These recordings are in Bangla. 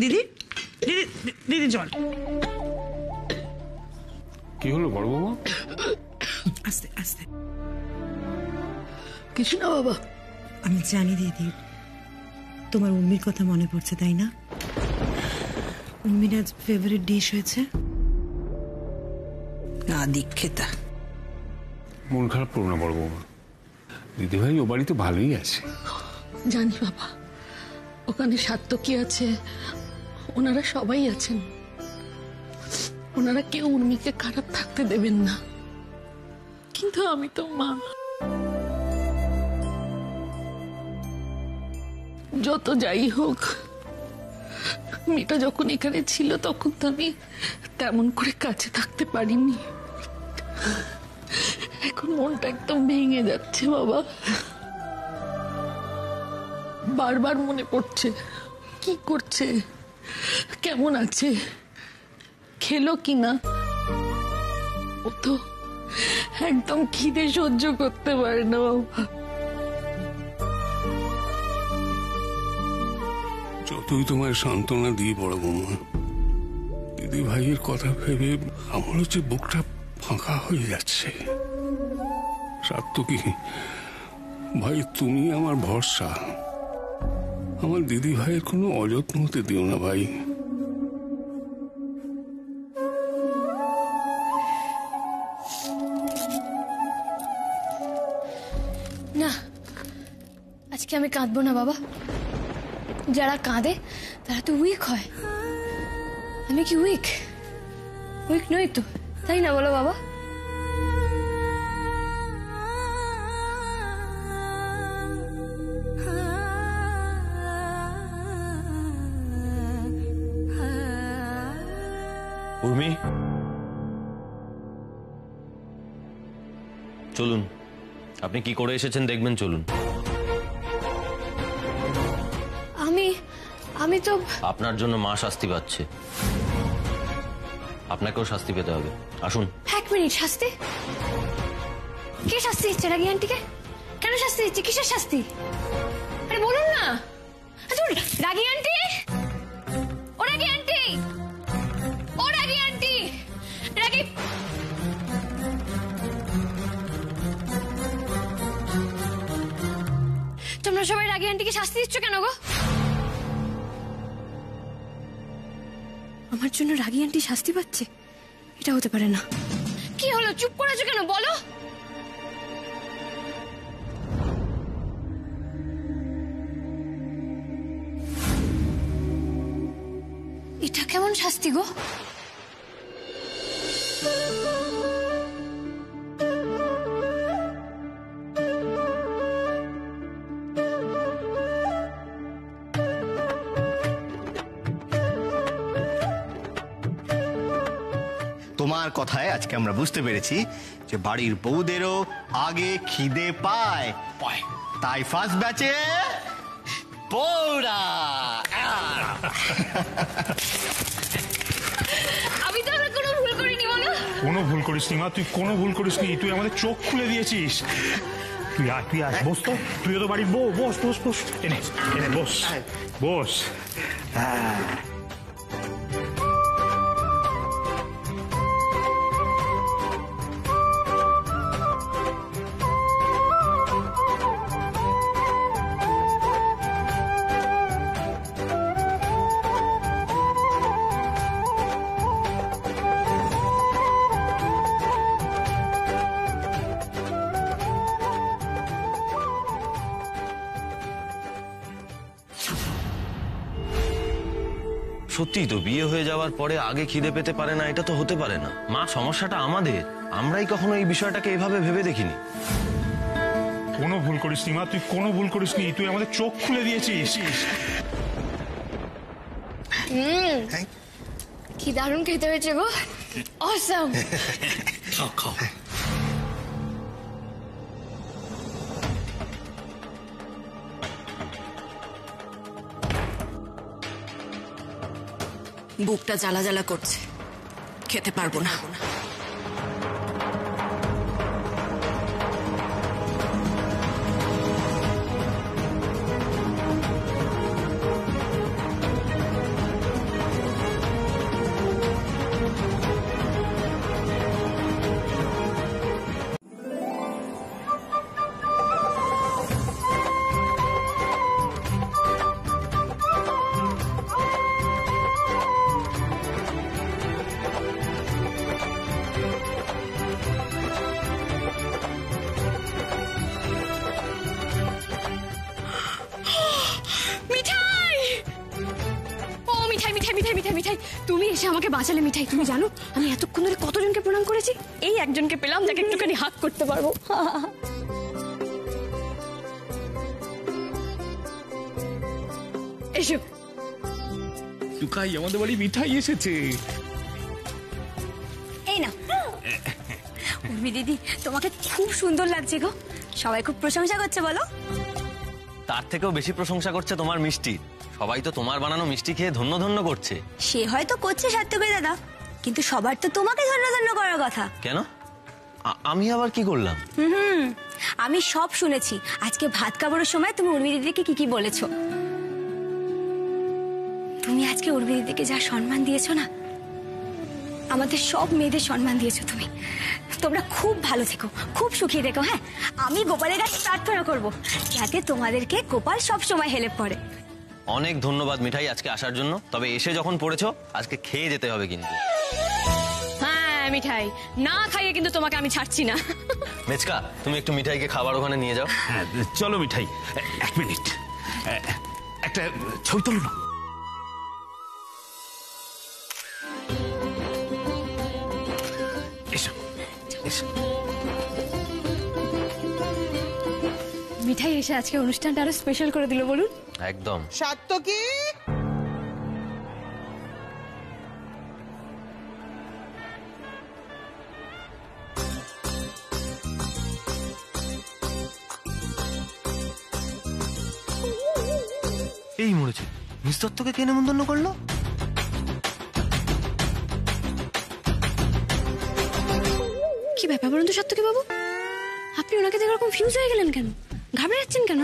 দিদি দিদি দিদি জল। কি হলো বড় বৌমা? আস্তে আস্তে। কিছু না বাবা। আমি জানি দিদি তোমার উম্মির কথা মনে পড়ছে, তাই না? উম্মির আজ ফেভারিট ডিশ হয়েছে না দীক্ষিতা। মন খারাপ করো না বড় বৌমা, দিদি ভাই ও বাড়িতে ভালোই আছে। জানি বাবা, ওখানে সাত্তকী আছে, ওনারা সবাই আছেন, ওনারা কেউ উর্মিকে খারাপ থাকতে দেবেন না। কিন্তু আমি তো মা, যত যাই হোক মেয়েটা যখন এখানে ছিল তখন তো আমি তেমন করে কাছে থাকতে পারিনি। এখন মনটা একদম ভেঙে যাচ্ছে বাবা, বারবার মনে পড়ছে কি করছে, কেমন আছে, খেলো কিনা। ও তো একদম খিদে সহ্য করতে পারে না বাবা। যতই তোমায় সান্ত্বনা দিই বড় বৌমা, দিদি ভাইয়ের কথা ভেবে আমার হচ্ছে বুকটা ফাঁকা হয়ে যাচ্ছে। সাত্তকী ভাই, তুমি আমার ভরসা, আমার দিদি ভাইয়ের কোনো অযত্ন হতে দিও না ভাই। না, আজকে আমি কাঁদবো না বাবা। যারা কাঁদে তারা তো উইক হয়। আমি কি উইক? উইক নই তো, তাই না বলো বাবা? উর্মি, চলুন, আপনি কি করে এসেছেন দেখবেন, চলুন। আমি তো আপনার জন্য মা শাস্তি পাচ্ছে, আপনাকেও শাস্তি পেতে হবে। আসুন। এক মিনিট, শাস্তি? কে শাস্তি দিচ্ছে রাগী আন্টিকে? কেন শাস্তি দিচ্ছে? কিসের শাস্তি? আরে বলুন না। রাগী আন্টি, ও রাগী আন্টি, ও রাগী আন্টি, রাগী। তোমরা সবাই রাগী আন্টিকে শাস্তি দিচ্ছ কেন গো? আমার জন্য রাগী আন্টি শাস্তি পাচ্ছে? এটা হতে পারে না। কি হলো, চুপ করেছো কেন বলো? এটা কেমন শাস্তি গো? তোমার কথায় আজকে আমরা বুঝতে পেরেছি যে বাড়ির বউদেরও আগে খিদে পায়, তাই ফার্স্ট ব্যাচে বউরা। আমি তো আর কোনো ভুল করিনি বলো। কোনো ভুল করিসনি মা, তুই কোনো ভুল করিসনি, তুই আমাদের চোখ খুলে দিয়েছিস। তুই আয়, তুই আয়, বস তো, তুইও তো বাড়ির বউ, বস বস বস, এনে এনে বস বস। সত্যি তো, বিয়ে হয়ে যাওয়ার পরে আগে খিদে পেতে পারে না, এটা তো হতে পারে না। মা, সমস্যাটা আমাদের, আমরাই কখনো এই বিষয়টাকে এভাবে ভেবে দেখিনি। কোনো ভুল করিসনি মা, তুই কোনো ভুল করিসনি, তুই আমাদের চোখ খুলে দিয়েছিস। কি দারুণ খেতে হয়েছে গো, অসাম। খাও খাও। বুকটা জ্বালা জ্বালা করছে, খেতে পারবো না। এসে আমাকে বাঁচালে মিঠাই। তুমি জানো আমি এতক্ষণ ধরে কতজনকে প্রণাম করেছি, এই একজনকে পেলাম যাকে একটুখানি হাত করতে পারবো। এসো। টুকাই, আমাদের বাড়ি মিঠাই এসেছে। এই না উর্মি দিদি, তোমাকে খুব সুন্দর লাগছে গো, সবাই খুব প্রশংসা করছে বলো। তার থেকেও বেশি প্রশংসা করছে তোমার মিষ্টি। সবাই তো তোমার বানানো মিষ্টি খেয়ে ধন্য ধন্য করছে। সে হয়তো করছে সার্থকই দাদা, কিন্তু সবার তো তোমাকে ধন্য ধন্য করার কথা। কেন? আমি আবার কি করলাম? আমি সব শুনেছি। আজকে ভাত খাবারের সময় তুমি উর্মি দিদিকে কি কি বলেছো। তুমি আজকে উর্মি দিদিকে যা সম্মান দিয়েছো না, আমাদের সব মেয়েদের সম্মান দিয়েছো তুমি। তোমরা খুব ভালো থেকো, খুব সুখী থেকো। হ্যাঁ, আমি গোপালের কাছে প্রার্থনা করবো যাতে তোমাদেরকে গোপাল সব সময় হেল্প করে। অনেক ধন্যবাদ মিঠাই আজকে আসার জন্য। তবে এসে যখন পড়েছো আজকে খেয়ে যেতে হবে কিন্তু। হ্যাঁ মিঠাই, না খাইয়ে কিন্তু তোমাকে আমি ছাড়ছি না। মেচকা, তুমি একটু মিঠাইকে খাবার ওখানে নিয়ে যাও। হ্যাঁ চলো মিঠাই, এক মিনিট, একটা ছবি তোলো না। এসো এসো। মিঠাই এসে আজকে অনুষ্ঠানটা আরো স্পেশাল করে দিল বলুন। একদম। সাত্তকী, এই মরেছে, মিস দত্তকে কে নেমন্তন্ন করলো? কি ব্যাপার বলুন তো সাত্তকী বাবু, আপনি ওনাকে দেখে এরকম ফিউজ হয়ে গেলেন কেন? ঘাবড়ে যাচ্ছেন কেন?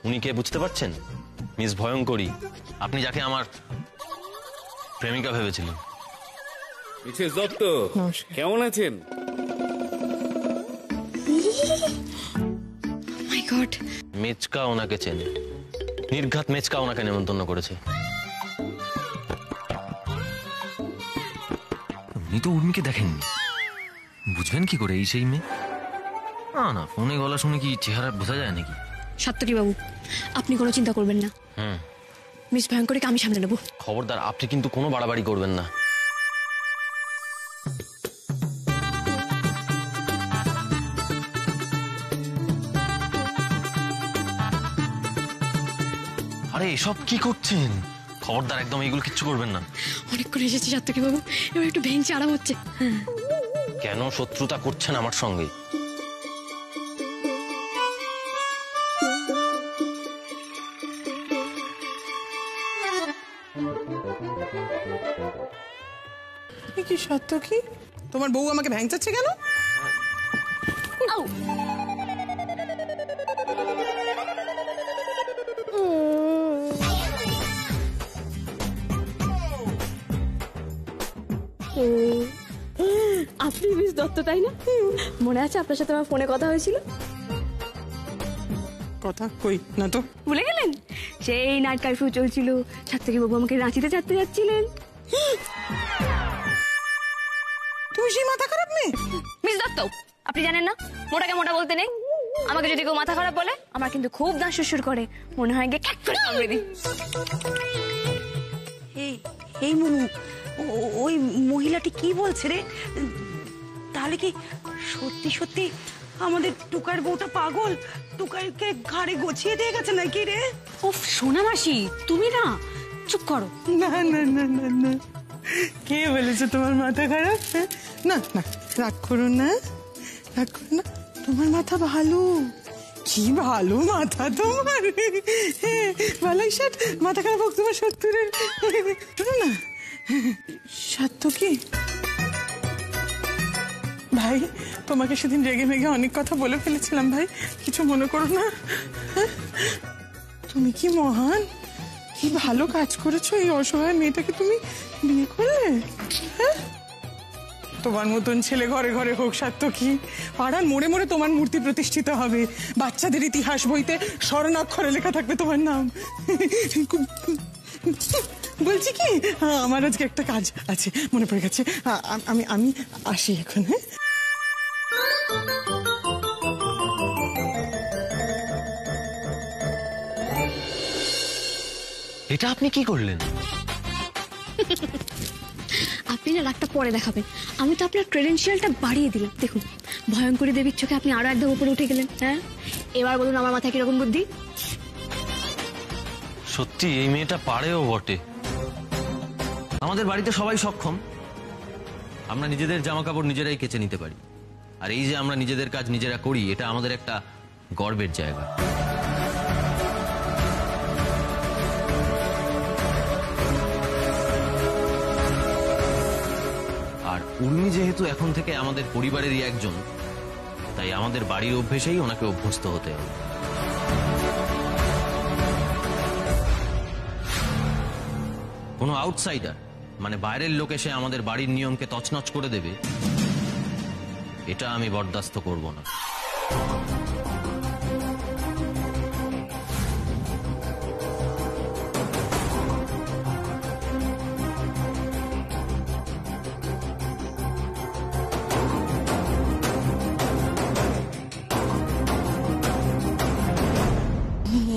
উনি কে বুঝতে পারছেন? মিস ভয়ঙ্করী, আপনি যাকে আমার প্রেমিকা ভেবেছিলেন। মিসেস দত্ত, কেমন আছেন? মাই গড, মেচকা ওনাকে চেনে। নির্ঘাত মেচকা ওনাকে নেমন্তন্ন করেছে। উনি তো উর্মিকে দেখেননি, বুঝবেন কি করে এই সেই মেয়ে? না না, ফোনে গলা শুনে কি চেহারা বোঝা যায় নাকি? সাত্তকী বাবু আপনি কোনো চিন্তা করবেন না, মিস ভয়ঙ্করীকে আমি সামনে নেবো। খবরদার, আপনি কিন্তু কোনো বাড়াবাড়ি করবেন না। আরে এসব কি করছেন? খবরদার, একদম এইগুলো কিচ্ছু করবেন না। অনেক করে এসেছি সাত্তকী বাবু, এবার একটু ভেঙচি আরাম হচ্ছে। কেন শত্রুতা করছেন আমার সঙ্গে? কি সাত্তকী, তোমার বউ আমাকে ভ্যাংচাচ্ছে কেন? আপনি মিস দত্ত তাই না? মনে আছে আপনার সাথে আমার ফোনে কথা হয়েছিল? কথা কই না তো। ভুলে গেলেন? সেই নাইট কারফিউ চলছিল, সাত্তকী বাবু আমাকে রাঁচিতে ছাড়তে যাচ্ছিলেন। তুমি সেই মাথা খারাপ মেয়ে? মিস দত্ত, আপনি জানেন না মোটাকে মোটা বলতে নেই। আমাকে যদি কেউ মাথা খারাপ বলে আমার কিন্তু খুব দাঁত সুরসুর করে, মনে হয় গিয়ে ক্যাক করে কামড়ে দিই। এই মনু, ওই মহিলাটি কি বলছে রে? তাহলে কি সত্যি সত্যি আমাদের টুকার বউটা পাগল, টুকাইকে ঘাড়ে গছিয়ে দিয়ে গেছে নাকি রে? উফ সোনা মাসি, তুমি না চুপ করো। না না না না না, কে বলেছে তোমার মাথা খারাপ? না না, রাগ করো না, রাগ করো না, তোমার মাথা ভালো। কি ভালো মাথা তোমার, ভালোই ষাট মাথা খারাপ হোক তোমার 70-এর। শোনো না সাত্তকী ভাই, তোমাকে সেদিন রেগে মেগে অনেক কথা বলে ফেলেছিলাম ভাই, কিছু মনে করো না। তুমি কি মহান, কি ভালো কাজ করেছো, এই অসহায় মেয়েটাকে তুমি বিয়ে করলে। তোমার মতন ছেলে ঘরে ঘরে হোক সাত্তকী, পাড়ার মোড়ে মোড়ে তোমার মূর্তি প্রতিষ্ঠিত হবে, বাচ্চাদের ইতিহাস বইতে স্বর্ণাক্ষরে লেখা থাকবে তোমার নাম। বলছি কি, আমার আজকে একটা কাজ আছে, মনে পড়ে গেছে, আমি আসি এখন। হ্যাঁ এটা আপনি কি করলেন? আপনি না রাগটা পরে দেখাবেন, আমি তো আপনার ক্রেডেনশিয়ালটা বাড়িয়ে দিলাম। দেখুন, ভয়ঙ্করী দেবীর চোখে আপনি আরো একদম উপরে উঠে গেলেন। হ্যাঁ, এবার বলুন আমার মাথায় কিরকম বুদ্ধি? সত্যি এই মেয়েটা পারেও বটে। আমাদের বাড়িতে সবাই সক্ষম, আমরা নিজেদের জামা কাপড় নিজেরাই কেচে নিতে পারি। আর এই যে আমরা নিজেদের কাজ নিজেরা করি, এটা আমাদের একটা গর্বের জায়গা। আর উর্মি যেহেতু এখন থেকে আমাদের পরিবারেরই একজন, তাই আমাদের বাড়ির অভ্যেসেই ওনাকে অভ্যস্ত হতে হবে। কোনো আউটসাইডার মানে বাইরের লোক এসে আমাদের বাড়ির নিয়মকে তছনছ করে দেবে, এটা আমি বরদাস্ত করব না।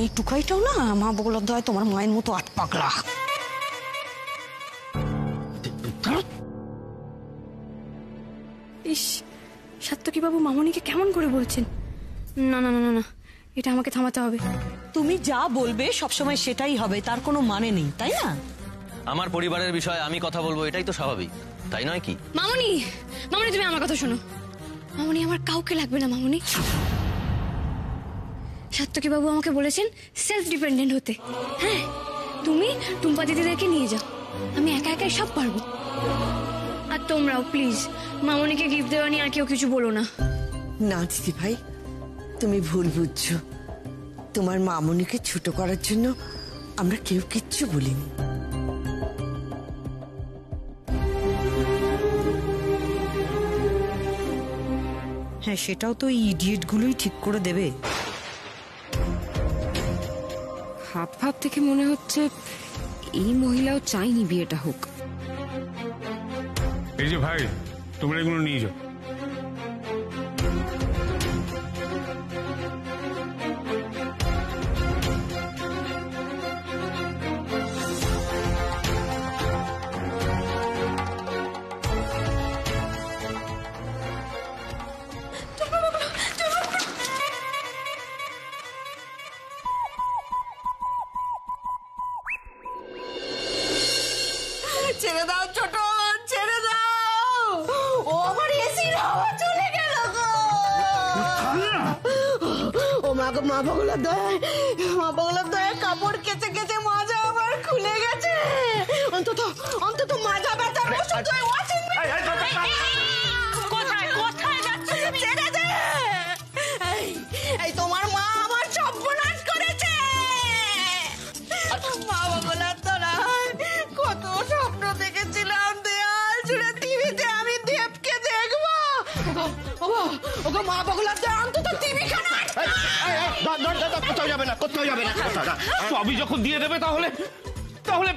এই টুকাইটাও না মা বগলার দয় তোমার মায়ের মতো আট পাগলা। ইস, সাত্তকী বাবু মামনিকে কেমন করে বলছেন? না না না না না, এটা আমাকে থামাতে হবে। তুমি যা বলবে সবসময় সেটাই হবে, তার কোনো মানে নেই, তাই না? আমার পরিবারের বিষয়ে আমি কথা বলবো, এটাই তো স্বাভাবিক, তাই নয় কি? মামনি, মামনি তুমি আমার কথা শোনো। মামনি, আমার কাউকে লাগবে না মামনি। সাত্তকী বাবু আমাকে বলেছেন সেলফ ডিপেন্ডেন্ট হতে। হ্যাঁ, তুমি টুম্পা দিদিদেরকে নিয়ে যাও, আমি একা একাই সব পারবো। আর তোমরাও প্লিজ মামনিকে গিফট দেওয়া নিয়ে আর কেউ কিছু বলো না। না দিদি ভাই, তুমি ভুল বুঝছো। তোমার মামনিকে ছোট করার জন্য আমরা কেউ কিচ্ছু বলিনি। হ্যাঁ, সেটাও তো এই ইডিয়েট গুলোই ঠিক করে দেবে। ভাব ভাব থেকে মনে হচ্ছে এই মহিলাও চাইনি বিয়েটা হোক। এই যে ভাই, তোমরা এগুলো নিয়ে যাও। ছেড়ে দাও ছোট, ছেড়ে দাও। ও আমার এসির হাওয়া চলে গেল গো। ও মা গো, মা বগলার দয়, মা বগলার দয়, কাপড় কেচে কেচে মাজা আমার খুলে গেছে। অন্তত অন্তত মাজা ব্যথার ওষুধ ওয়াশিং কোথায় কোথায় যাচ্ছে? ছেড়ে দে। এই তোমার মা আমার সর্বনাশ করেছে। মা বগলার দয়, কত স্বপ্ন দেখেছিলাম দেয়াল জুড়ে টিভিতে আমি দেবকে দেখবো। ওগো মা বগলার দয়, অন্তত টিভি খানা। কোথাও যাবে না, কোথাও যাবে না। সবই যখন দিয়ে দেবে তাহলে তাহলে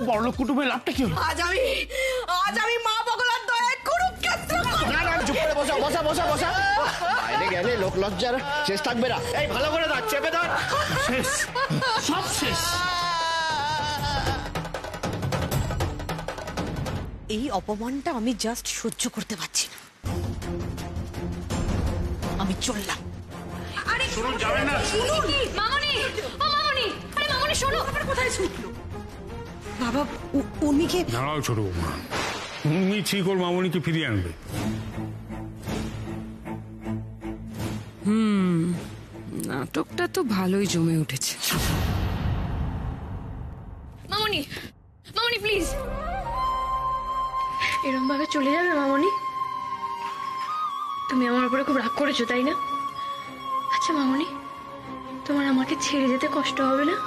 বড়লোক কুটুমের লাভটা কি হলো? আজ আমি মা বগলার দয়ায় কুরুক্ষেত্র। না না, চুপ করে বসা বসা বসা বসা। বাইরে গেলে লোক লজ্জার শেষ থাকবে না। এই ভালো করে ধর, চেপে ধর। শেষ, সব শেষ। এই অপমানটা আমি জাস্ট সহ্য করতে পারছি না। আমি চললাম। আরে শুনুন, যাবেন না। মামনি, ও মামনি, আরে মামনি শোনো। কোথায় ছুটলো? বাবা, উর্মিকে দাঁড়াও ছোট বৌমা, উর্মি ঠিক ওর মামনিকে ফিরিয়ে আনবে। নাটকটা তো ভালোই জমে উঠেছে। মামনি, মামনি প্লিজ, এরকম ভাবে চলে যাবে মামনি? তুমি আমার উপরে খুব রাগ করেছো তাই না? আচ্ছা মামনি, তোমার আমাকে ছেড়ে যেতে কষ্ট হবে না?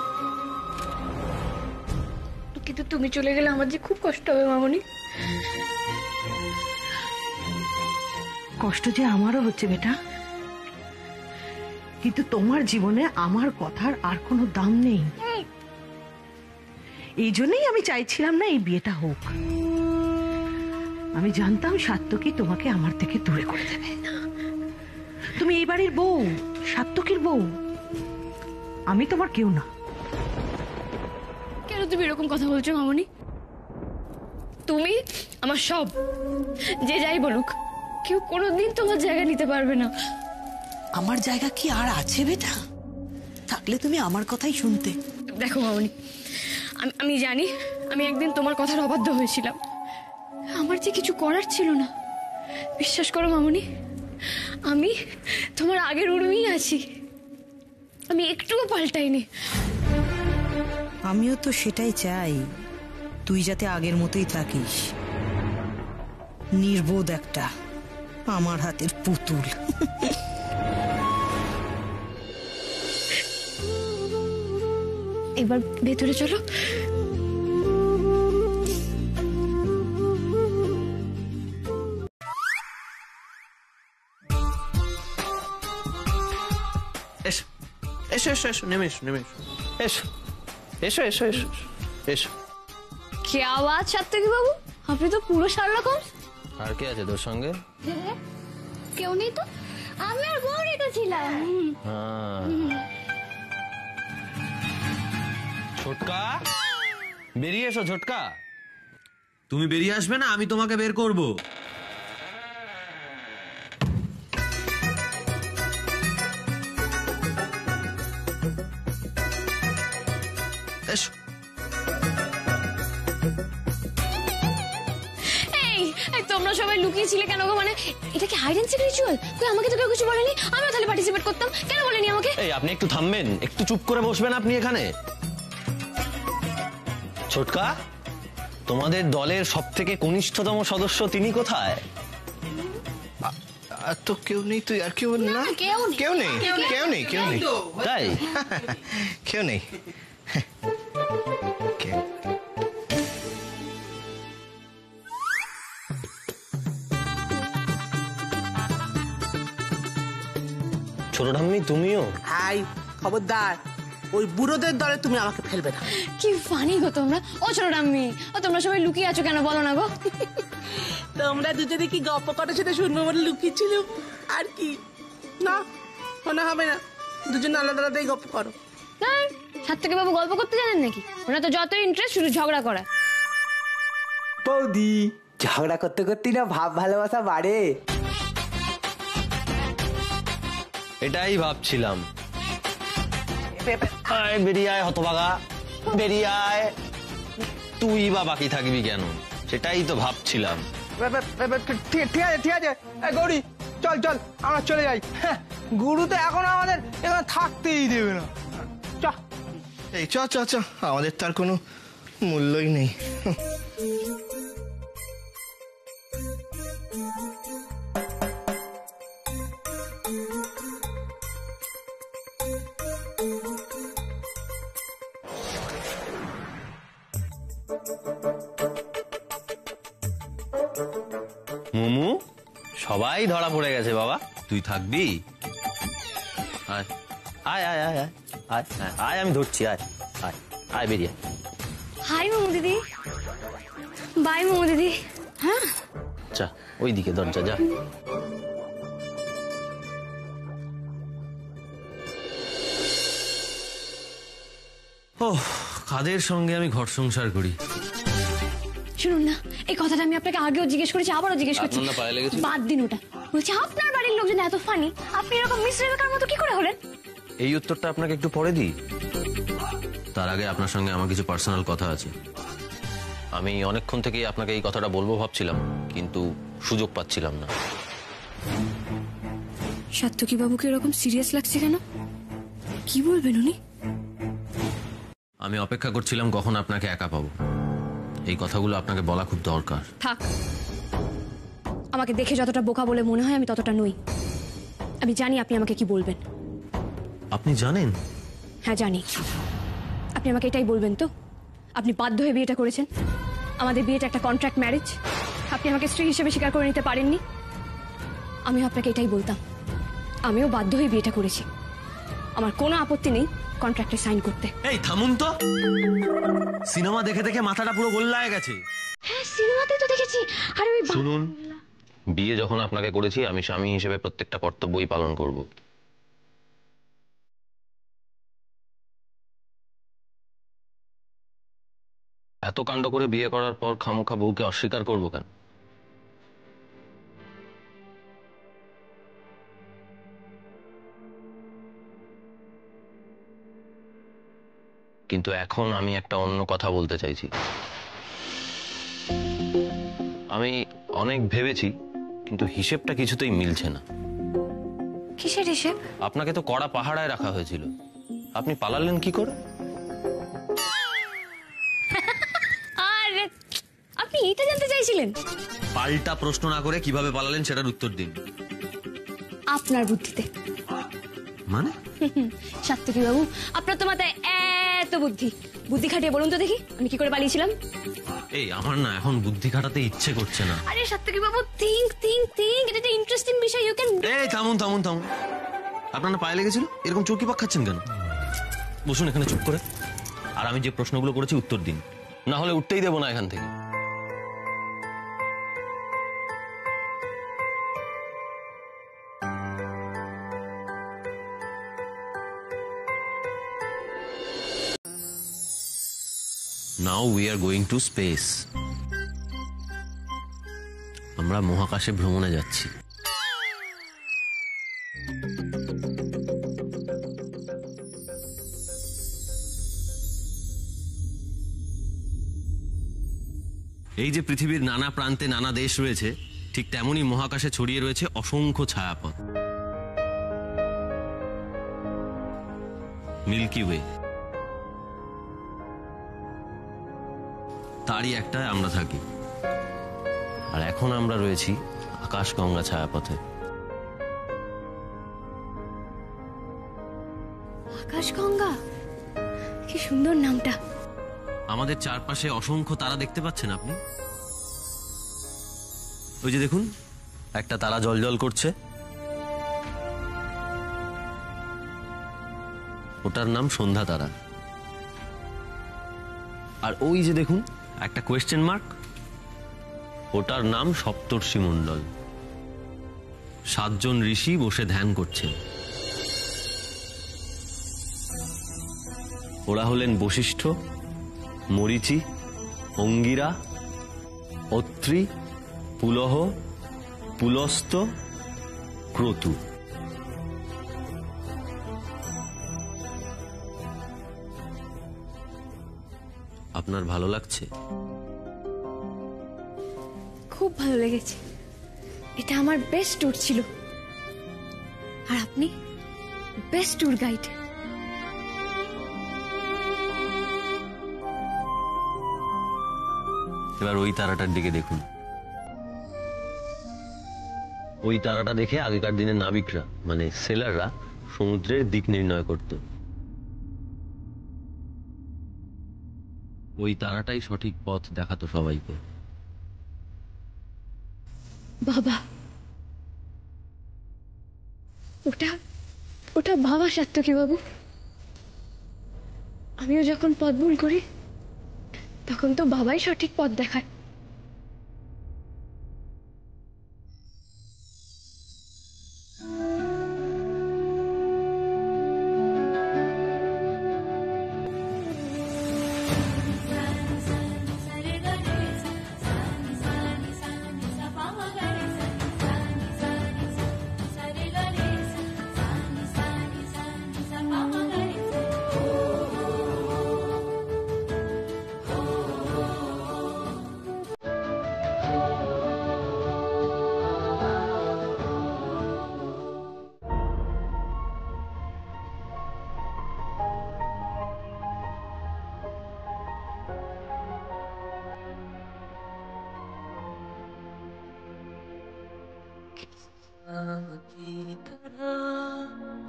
কিন্তু তুমি চলে গেলে আমার যে খুব কষ্ট হবে মামনি। কষ্ট যে আমারও হচ্ছে বেটা, কিন্তু তোমার জীবনে আমার কথার আর কোনো দাম নেই। এই জন্যই আমি চাইছিলাম না এই বিয়েটা হোক। আমি জানতাম সাত্তকী তোমাকে আমার থেকে দূরে করে দেবে। তুমি এই বাড়ির বউ, সাত্তকীর বউ, আমি তোমার কেউ না। তুমি এরকম কথা বলছো মামনি? তুমি আমার সব, যে যাই বলুক কেউ কোনোদিন তোমার জায়গা নিতে পারবে না। আমার জায়গা কি আর আছে বেটা? থাকলে তুমি আমার কথাই শুনতে। দেখো মামনি, আমি জানি আমি একদিন তোমার কথার অবাধ্য হয়েছিলাম, আমার যে কিছু করার ছিল না। বিশ্বাস করো মামনি, আমি তোমার আগের উর্মিই আছি, আমি একটুও পাল্টাইনি। আমিও তো সেটাই চাই, তুই যাতে আগের মতোই থাকিস। নির্বোধ একটা আমার হাতের পুতুল। এবার ভেতরে চলো। এসো এসো এসো এসো, নেমে এসো, নেমে এসো, এসো এসো এসো এসো এসো। কে আওয়াজ সাত্তকী বাবু, আপনি তো পুরো শার্লক হোমস। আর কে আছে তোর সঙ্গে? কেউ নেই তো, আমি আর গৌরী তো ছিলাম। ছোটকা, বেরিয়ে এসো ছোটকা। তুমি বেরিয়ে আসবে না, আমি তোমাকে বের করব। এসো। এই তোমরা সবাই লুকিয়েছিলে কেন গো? মানে এটা কি হাইড এন্ড সিক রিচুয়াল? কই আমাকে তো কেউ কিছু বলেনি, আমিও তাহলে পার্টিসিপেট করতাম, কেন বলেনি আমাকে? এই আপনি একটু থামবেন, একটু চুপ করে বসবেন আপনি এখানে। ছোটকা, তোমাদের দলের সবথেকে কনিষ্ঠতম সদস্য তিনি কোথায়? আর তো কেউ নেই, তুই আর কেউ না? কেউ নেই, কেউ নেই, কেউ নেই, কেউ নেই, তাই কেউ নেই। ছোট ঠাম্মি তুমিও? হাই, খবরদার ওই বুড়োদের দলে তুমি আমাকে ফেলবে না। কি ফানি গো তোমরা। ও ছোট রাম্মি, ও তোমরা সবাই লুকিয়ে আছো কেন বলো না গো? তোমরা দুজনে কি গপ্প করে সেটা শুনবো বলে লুকিয়েছিল, আর কি না মনে হবে না। দুজন আলাদা আলাদাই গপ্প করো। সাত্তকী বাবু গল্প করতে জানেন নাকি? ওরা তো যত ইন্টারেস্ট শুধু ঝগড়া করা। বৌদি, ঝগড়া করতে করতে না ভাব ভালোবাসা বাড়ে। এটাই ভাবছিলাম। আয় বেরিয়ে আয় হতভাগা, বেরিয়ে আয়। তুই বা বাকি থাকবি কেন, সেটাই তো ভাবছিলাম। ঠিক আছে ঠিক আছে, গৌরী চল চল, আমরা চলে যাই। গুরু তো এখন আমাদের এখানে থাকতেই দেবে না। এই চ চ চ, আমাদের তার কোনো মূল্যই নেই। মুমু, সবাই ধরা পড়ে গেছে বাবা, তুই থাকবি? আয় আয় আয় আয় আয় আয়, আমি ধরছি, আয় আয় আয়, বেরিয়ে। হাই মোমো দিদি। বাই মোমো দিদি। হ্যাঁ যা ওইদিকে দরজা, যা। ও, কাদের সঙ্গে আমি ঘর সংসার করি। শুনুন না, এই কথাটা আমি আপনাকে আগেও জিজ্ঞেস করেছি, আবারও জিজ্ঞেস করছি। আপনার না পায়ে লেগেছে? বাদ দিন ওটা। বলছি আপনার বাড়ির লোকজন এত ফানি, আপনি এরকম মিস রেবেকার মতো কি করে হলেন? এই উত্তরটা আপনাকে একটু পরে দিই, তার আগে আপনার সঙ্গে আমার কিছু পার্সোনাল কথা আছে। আমি অনেকক্ষণ থেকেই আপনাকে এই কথাটা বলবো ভাবছিলাম, কিন্তু সুযোগ পাচ্ছিলাম না। সাত্তকী বাবুকে এরকম সিরিয়াস লাগছে কেন? কি বলবেন উনি? আমি অপেক্ষা করছিলাম কখন আপনাকে একা পাবো। এই কথাগুলো আপনাকে বলা খুব দরকার। থাক, আমাকে দেখে যতটা বোকা বলে মনে হয় আমি ততটা নই। আমি জানি আপনি আমাকে কি বলবেন। আপনি জানেন? হ্যাঁ জানি। আপনি আমাকে এটাই বলবেন তো, আপনি বাধ্য হয়ে বিয়েটা করেছেন। আমাদের বিয়েটা একটা কন্ট্রাক্ট ম্যারেজ, আপনি আমাকে স্ত্রী হিসেবে স্বীকার করে নিতে পারেননি। আমিও আপনাকে এটাই বলতাম, আমিও বাধ্য হয়ে বিয়েটা করেছি। আমার কোনো আপত্তি নেই কন্ট্রাক্টে সাইন করতে। এই থামুন তো, সিনেমা দেখে দেখে মাথাটা পুরো গোল্লায় গেছে। হ্যাঁ সিনেমাতে তো দেখেছি। আর ওই শুনুন, বিয়ে যখন আপনাকে করেছি, আমি স্বামী হিসেবে প্রত্যেকটা কর্তব্যই পালন করব। এত কাণ্ড করে বিয়ে করার পর খামোখা বউকে অস্বীকার করবো কেন? কিন্তু এখন আমি একটা অন্য কথা বলতে চাইছি। আমি অনেক ভেবেছি, কিন্তু হিসেবটা কিছুতেই মিলছে না। কিসের হিসেব? আপনাকে তো কড়া পাহারায় রাখা হয়েছিল, আপনি পালালেন কি করে? আর আপনি এটা জানতে চাইছিলেন? পাল্টা প্রশ্ন না করে কিভাবে পালালেন সেটার উত্তর দিন। আপনার বুদ্ধিতে। মানে? সাত্তকী বাবু, আপনার তো মাথায় এত বুদ্ধি, বুদ্ধি খাটিয়ে বলুন তো দেখি আমি কি করে পালিয়েছিলাম। এই আমার না এখন বুদ্ধি খাটাতে ইচ্ছে করছে না। আরে সাত্তকী বাবু, থিঙ্ক থিঙ্ক থিঙ্ক, এটা একটা ইন্টারেস্টিং বিষয়, ইউ ক্যান। এই থামুন থামুন থামুন, আপনার না পায়ে লেগেছিল? এরকম চৌকি পাক খাচ্ছেন কেন? বসুন এখানে চুপ করে, আর আমি যে প্রশ্নগুলো করেছি উত্তর দিন, না হলে উঠতেই দেবো না এখান থেকে। Now we are going to space. আমরা মহাকাশে ভ্রমণে যাচ্ছি। এই যে পৃথিবীর নানা প্রান্তে নানা দেশ রয়েছে, ঠিক তেমনই মহাকাশে ছড়িয়ে রয়েছে অসংখ্য ছায়াপথ। মিল্কি ওয়ে, তারই একটায় আমরা থাকি। আর এখন আমরা রয়েছি আকাশগঙ্গা ছায়াপথে। আকাশগঙ্গা, কি সুন্দর নামটা। আমাদের চারপাশে অসংখ্য তারা দেখতে পাচ্ছেন আপনি? ওই যে দেখুন, একটা তারা জ্বলজ্বল করছে, ওটার নাম সন্ধ্যা তারা। আর ওই যে দেখুন একটা কোয়েশ্চেন মার্ক, ওটার নাম সপ্তর্ষি মণ্ডল। 7 জন ঋষি বসে ধ্যান করছেন। ওরা হলেন বশিষ্ঠ, মরীচি, অঙ্গিরা, অত্রি, পুলহ, পুলস্ত, ক্রতু। আপনার ভালো লাগছে? খুব ভালো লেগেছে, এটা আমার বেস্ট ট্যুর ছিল। আর আপনি বেস্ট ট্যুর গাইড। এবার ওই তারাটার দিকে দেখুন। ওই তারাটা দেখে আগেকার দিনে নাবিকরা মানে সেলাররা সমুদ্রের দিক নির্ণয় করত। ওই তারাটাই সঠিক পথ দেখাতো সবাইকে। বাবা, ওটা ওটা বাবা সাত্তকী বাবু। আমিও যখন পথ ভুল করি তখন তো বাবাই সঠিক পথ দেখায়।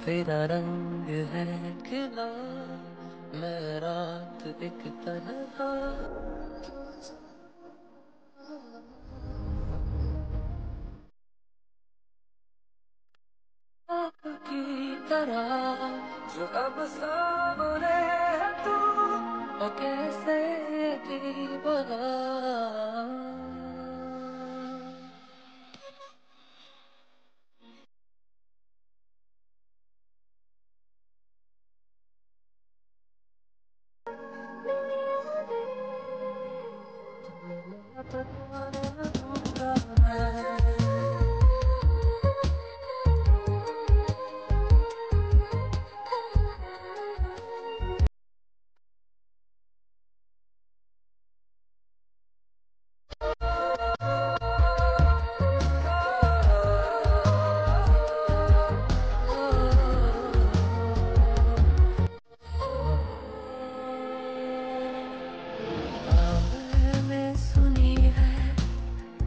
तेरा रंग है खिला, मैं रात एक तन्हा। की तरह जो अब सामने है तू, और कैसे जी बना।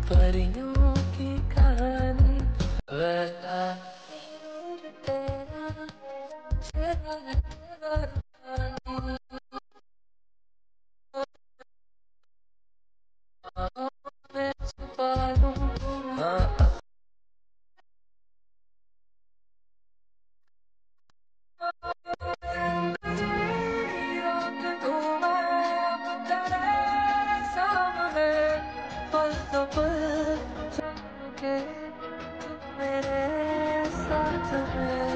परियों की कहानी वैसा तेरा तेरा तेरा रूहानी मैं छुपा लूं हाँ पल तो पल के मेरे साथ में